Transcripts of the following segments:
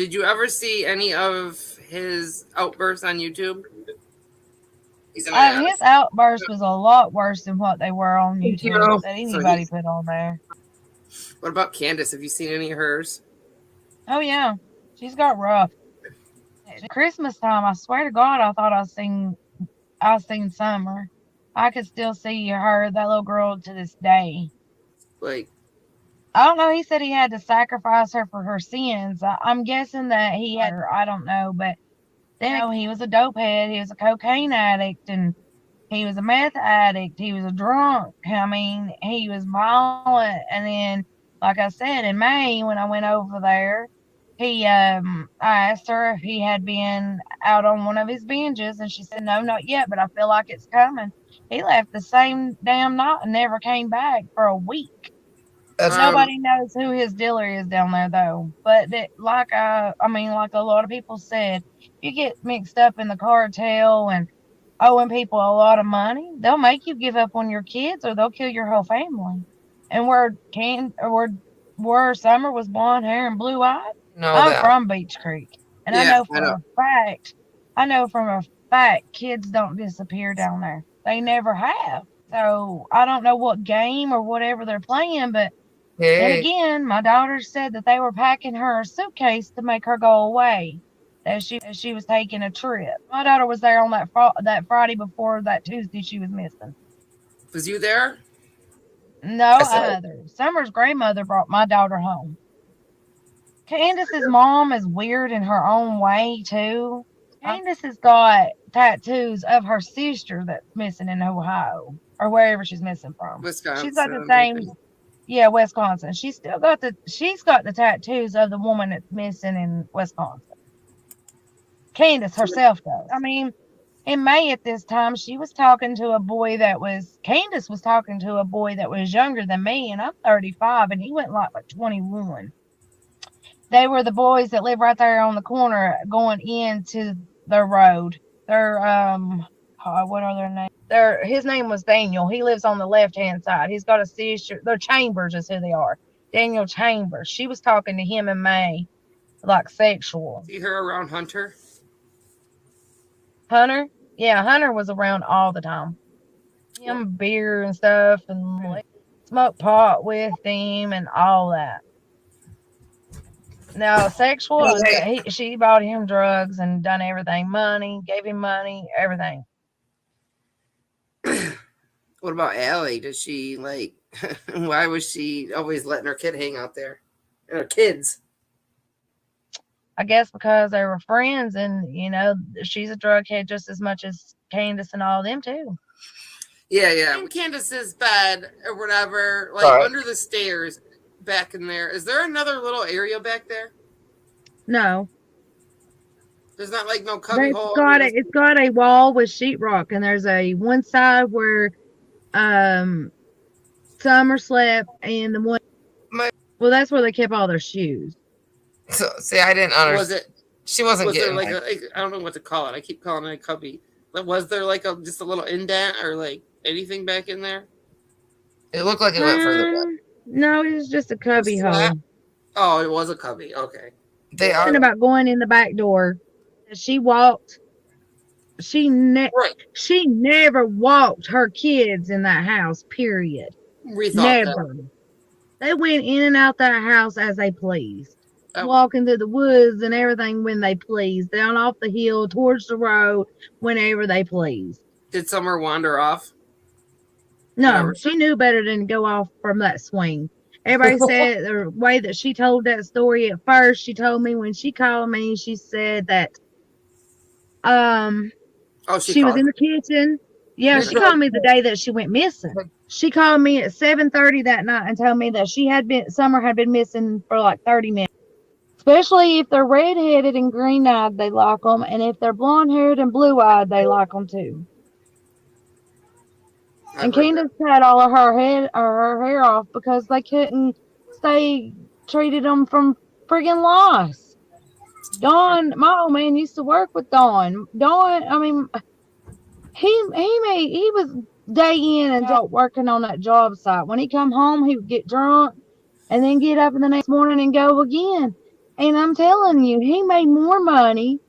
Did you ever see any of his outbursts on YouTube? His outburst was a lot worse than what they were on YouTube that anybody put on there. What about Candace? Have you seen any of hers? Oh yeah, she's got rough. Christmas time, I swear to God, I thought I seen Summer. I could still see her, that little girl, to this day. Like, I don't know. He said he had to sacrifice her for her sins. I'm guessing that he had her. I don't know, but then he was a dope head. He was a cocaine addict, and he was a meth addict. He was a drunk. I mean, he was violent. And then, like I said, in May when I went over there, I asked her if he had been out on one of his binges, and she said, no, not yet, but I feel like it's coming. He left the same damn night and never came back for a week. Nobody knows who his dealer is down there, though. But like a lot of people said, you get mixed up in the cartel and owing people a lot of money, they'll make you give up on your kids, or they'll kill your whole family. And where Summer was blonde hair and blue eyed, I'm from Beach Creek, and I know from a fact, kids don't disappear down there. They never have. So I don't know what game or whatever they're playing, but then again, my daughter said that they were packing her a suitcase to make her go away, as she was taking a trip. My daughter was there on that Friday before that Tuesday she was missing. Was you there? No, other. Summer's grandmother brought my daughter home. Candace's mom is weird in her own way, too. Candace has got tattoos of her sister that's missing in Ohio, or wherever she's missing from. Wisconsin. She's got the same... Yeah, Wisconsin. She's got the tattoos of the woman that's missing in Wisconsin. Candace herself does. I mean, in May at this time, Candace was talking to a boy that was younger than me, and I'm 35, and he went like 21. They were the boys that live right there on the corner going into the road. They're, what are their names? His name was Daniel. He lives on the left-hand side. He's got a sister. They're Chambers is who they are. Daniel Chambers. She was talking to him in May, like sexual. See her around Hunter? Hunter? Yeah, Hunter was around all the time. Him beer and stuff, and like, smoke pot with him and all that. No, sexual. She bought him drugs and done everything. Money, gave him money, everything. What about Allie? Does she why was she always letting her kid hang out there? Her kids. I guess because they were friends, and she's a drug head just as much as Candace and all them too. Yeah. In Candace's bed or whatever, under the stairs back in there. Is there another little area back there? No. There's not no cubby hole. It's got a wall with sheetrock, and there's one side where Summer slept, and the one. Well, that's where they kept all their shoes. So, see, I didn't understand. She wasn't was getting there I don't know what to call it. I keep calling it a cubby. But was there just a little indent or anything back in there? It looked like it went further back. No, it was just a cubby hole. Oh, it was a cubby. Okay. They are about going in the back door. She walked. She never walked her kids in that house. Period. Never. They went in and out that house as they pleased. Walking through the woods and everything when they pleased. Down off the hill, towards the road, whenever they pleased. Did Summer wander off? No, she knew better than to go off from that swing. Everybody said the way that she told that story at first, she told me when she called me, she said that she was in the kitchen. Yeah, she called me the day that she went missing. She called me at 7:30 that night and told me that Summer had been missing for 30 minutes. Especially if they're red-headed and green-eyed, they like them. And if they're blonde-haired and blue-eyed, they like them too. And Candace had all of her hair off because they couldn't treated them from friggin' loss. Dawn, my old man used to work with Dawn. Dawn, I mean, he was day in and out working on that job site. When he come home, he would get drunk and then get up in the next morning and go again. And I'm telling you, he made more money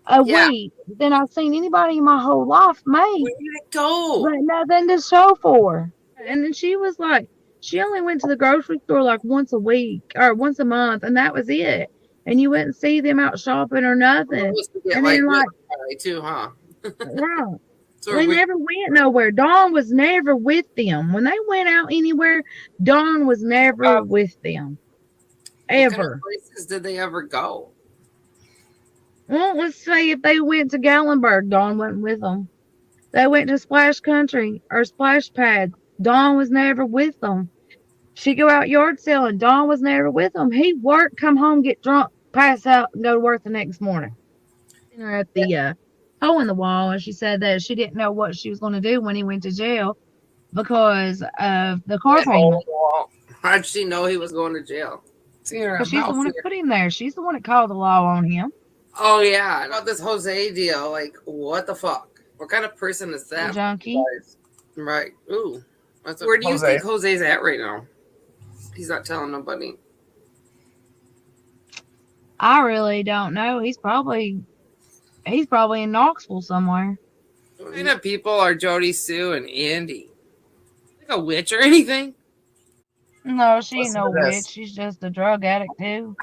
a week than I've seen anybody in my whole life make. Where did it go? But nothing to show for. And then she was like, she only went to the grocery store like once a week or once a month, and that was it. And you wouldn't see them out shopping or nothing. And then like too, huh? Right. So they never went nowhere. Dawn was never with them. When they went out anywhere, Dawn was never with them. Ever. What kind of places did they ever go? Well, let's say if they went to Gallenberg, Dawn went with them. They went to Splash Country or Splash Pad. Dawn was never with them. She go out yard selling. Dawn was never with them. He worked, come home, get drunk, pass out, and go to work the next morning. At the hole in the wall, and she said that she didn't know what she was going to do when he went to jail because of the car payment. How did she know he was going to jail? Because she's the one that put him there. She's the one that called the law on him. Oh yeah, about this Jose deal. Like, what the fuck? What kind of person is that? A junkie. Right. Ooh. Where do you think Jose's at right now? He's not telling nobody. I really don't know. He's probably in Knoxville somewhere. What kind of people are Jody, Sue, and Andy? Like a witch or anything? No, she ain't no witch. She's just a drug addict too.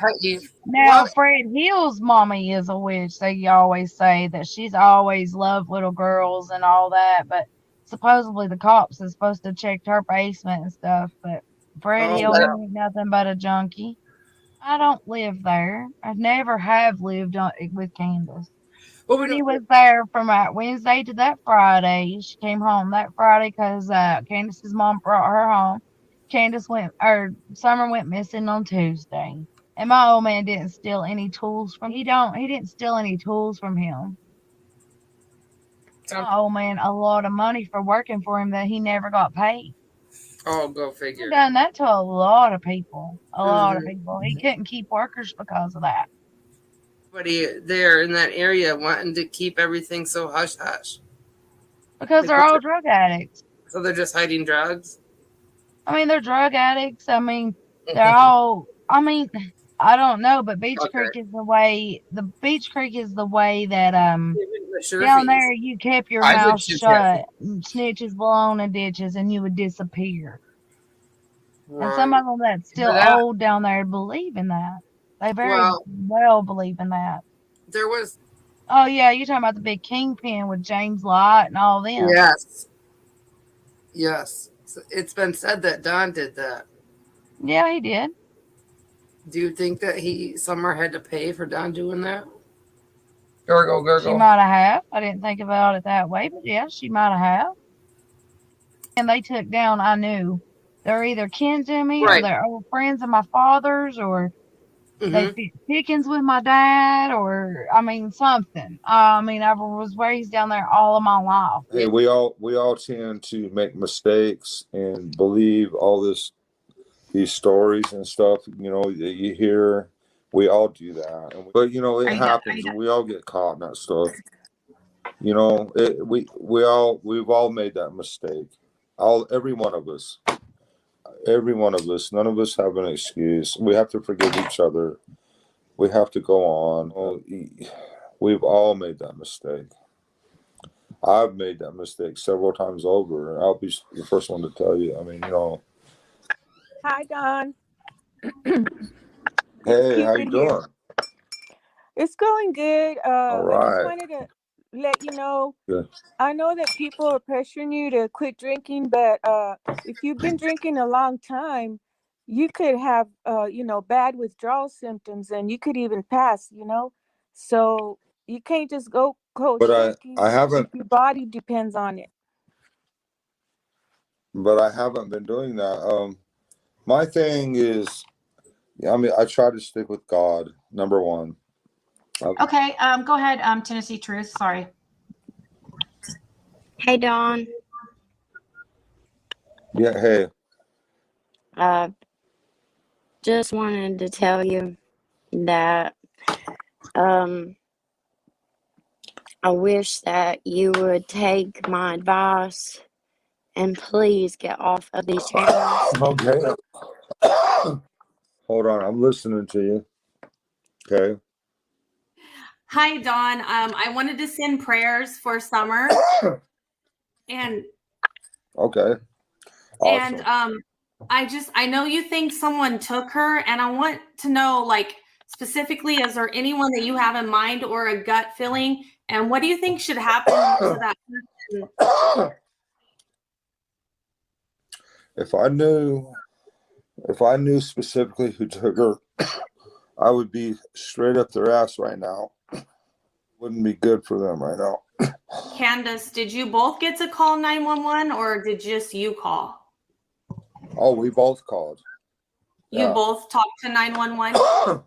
Now, Fred Hill's mommy is a witch. They always say that she's always loved little girls and all that, but supposedly the cops is supposed to check her basement and stuff. But Fred Hill ain't nothing but a junkie. I don't live there. I never have lived with Candace. She was there from Wednesday to that Friday. She came home that Friday because Candace's mom brought her home. Summer went missing on Tuesday. And my old man didn't steal any tools from he didn't steal any tools from him. My old man a lot of money for working for him that he never got paid. Oh, go figure. He done that to a lot of people. A lot of people. He couldn't keep workers because of that. Everybody there in that area wanting to keep everything so hush hush. Because they're all drug addicts. So they're just hiding drugs? I mean, they're drug addicts. I mean, they're all, I mean, I don't know, but Beach Creek is the way that, down there you kept your mouth shut, snitches blown in ditches, and you would disappear. Right. And some of them that's still old down there believe in that. They very well believe in that. There was. Oh, yeah, you're talking about the big kingpin with James Lott and all them. Yes. Yes. It's been said that Don did that. Yeah, he did. Do you think that Summer had to pay for Don doing that? Gurgle. She might have. I didn't think about it that way, but yeah, she might have. And they took down, I knew, they're either kin to me or they're old friends of my father's or they fit chickens with my dad or, I mean, something. I mean, I was raised down there all of my life. Hey, we all tend to make mistakes and believe all these stories and stuff, you know, that you hear. We all do that. But, you know, it happens and we all get caught in that stuff. You know, we've all made that mistake. Every one of us. None of us have an excuse. We have to forgive each other. We have to go on. We've all made that mistake. I've made that mistake several times over. I'll be the first one to tell you. I mean, you know. Hi, Don. Hey, how you doing? It's going good. All right. I just wanted to let you know. Good. I know that people are pressuring you to quit drinking, but if you've been drinking a long time, you could have, bad withdrawal symptoms, and you could even pass. So you can't just go drinking. I haven't. Your body depends on it. But I haven't been doing that. My thing is, I mean, I try to stick with God, number one. Okay, go ahead, Tennessee Truth. Sorry. Hey, Dawn. Yeah, hey. Just wanted to tell you that I wish that you would take my advice and please get off of these channels. Okay. Hold on, I'm listening to you. Okay. Hi, Dawn. I wanted to send prayers for Summer. And Okay. Awesome. and I know you think someone took her, and I want to know, like, specifically, is there anyone that you have in mind or a gut feeling? And what do you think should happen to that person? If I knew specifically who took her, I would be straight up their ass right now. Wouldn't be good for them right now. Candace, did you both get to call 911 or did just you call? Oh, we both called. You both talked to 911?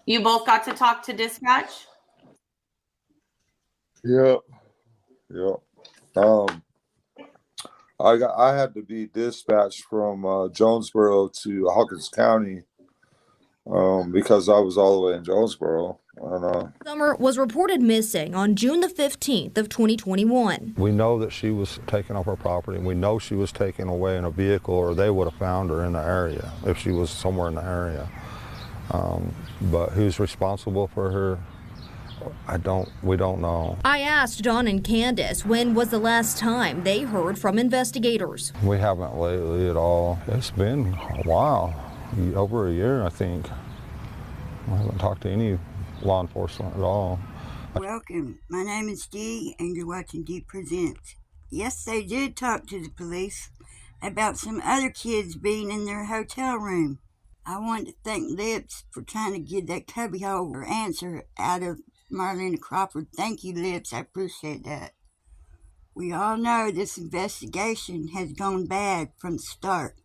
You both got to talk to dispatch? Yep. I had to be dispatched from Jonesboro to Hawkins County because I was all the way in Jonesboro. Summer was reported missing on June the 15th of 2021. We know that she was taken off our property, and we know she was taken away in a vehicle, or they would have found her in the area if she was somewhere in the area. But who's responsible for her? We don't know. I asked Dawn and Candace when was the last time they heard from investigators. We haven't lately at all. It's been a while, over a year, I think. I haven't talked to any law enforcement at all. Welcome. My name is Dee, and you're watching Dee Presents. Yes, they did talk to the police about some other kids being in their hotel room. I want to thank Lips for trying to get that cubbyhole answer out of MARLENA Crawford. Thank you, Lips. I appreciate that. We all know this investigation has gone bad from the start.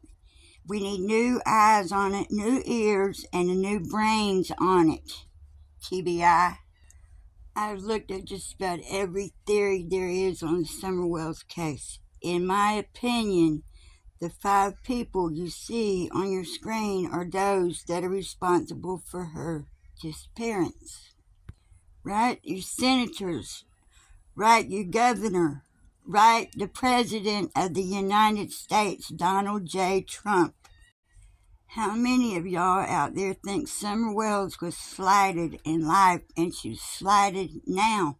We need new eyes on it, new ears, and new brains on it. TBI. I've looked at just about every theory there is on the Summer Wells case. In my opinion, the 5 people you see on your screen are those that are responsible for her disappearance. Right? Your senators. Right? Your governor. Right? The President of the United States, Donald J. Trump. How many of y'all out there think Summer Wells was slighted in life and she's slighted now?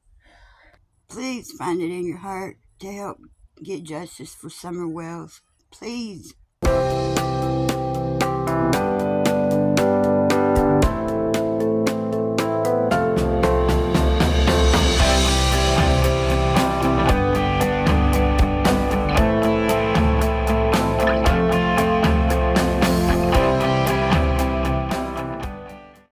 Please find it in your heart to help get justice for Summer Wells. Please.